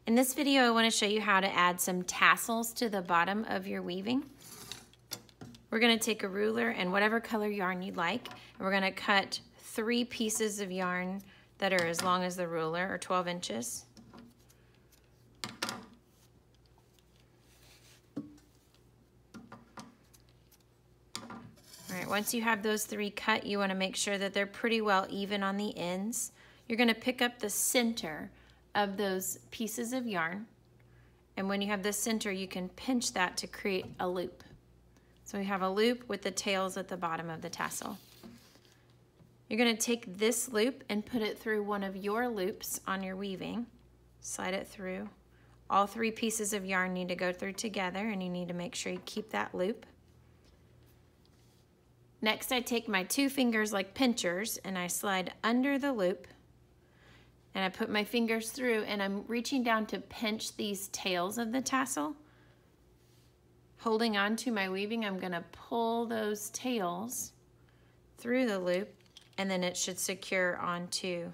In this video, I want to show you how to add some tassels to the bottom of your weaving. We're going to take a ruler and whatever color yarn you'd like, and we're going to cut 3 pieces of yarn that are as long as the ruler, or 12 inches. All right, once you have those 3 cut, you want to make sure that they're pretty well even on the ends. You're going to pick up the center of those pieces of yarn, and when you have the center, you can pinch that to create a loop. So we have a loop with the tails at the bottom of the tassel. You're going to take this loop and put it through one of your loops on your weaving. Slide it through. All 3 pieces of yarn need to go through together, and you need to make sure you keep that loop. Next, I take my 2 fingers like pinchers and I slide under the loop, and I put my fingers through, and I'm reaching down to pinch these tails of the tassel. Holding on to my weaving, I'm going to pull those tails through the loop, and then it should secure onto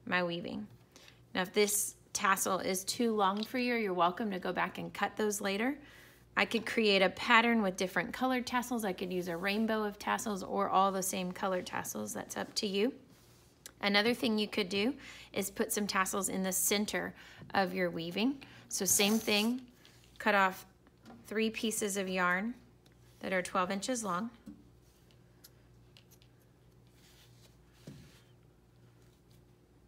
my weaving. Now, if this tassel is too long for you, you're welcome to go back and cut those later. I could create a pattern with different colored tassels. I could use a rainbow of tassels or all the same colored tassels. That's up to you. Another thing you could do is put some tassels in the center of your weaving. So same thing, cut off 3 pieces of yarn that are 12 inches long.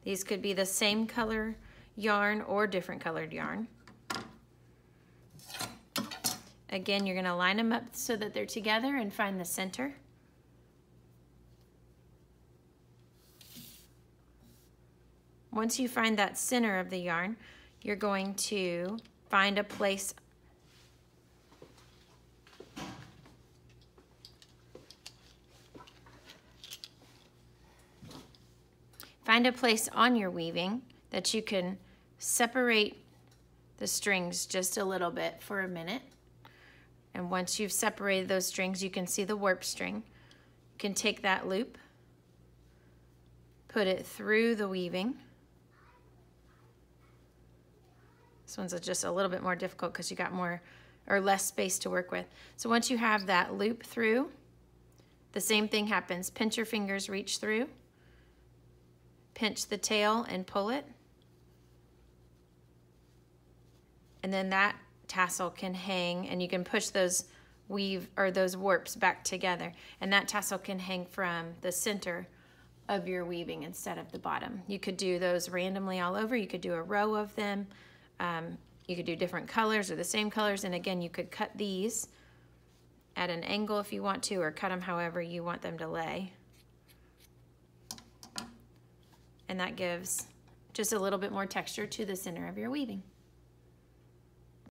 These could be the same color yarn or different colored yarn. Again, you're going to line them up so that they're together and find the center. Once you find that center of the yarn, you're going to find a place on your weaving that you can separate the strings just a little bit for a minute. And once you've separated those strings, you can see the warp string. You can take that loop, put it through the weaving. This one's just a little bit more difficult because you got more or less space to work with. So once you have that loop through, the same thing happens. Pinch your fingers, reach through, pinch the tail and pull it. And then that tassel can hang, and you can push those those warps back together, and that tassel can hang from the center of your weaving instead of the bottom. You could do those randomly all over. You could do a row of them. You could do different colors or the same colors, and again, you could cut these at an angle if you want to, or cut them however you want them to lay. And that gives just a little bit more texture to the center of your weaving.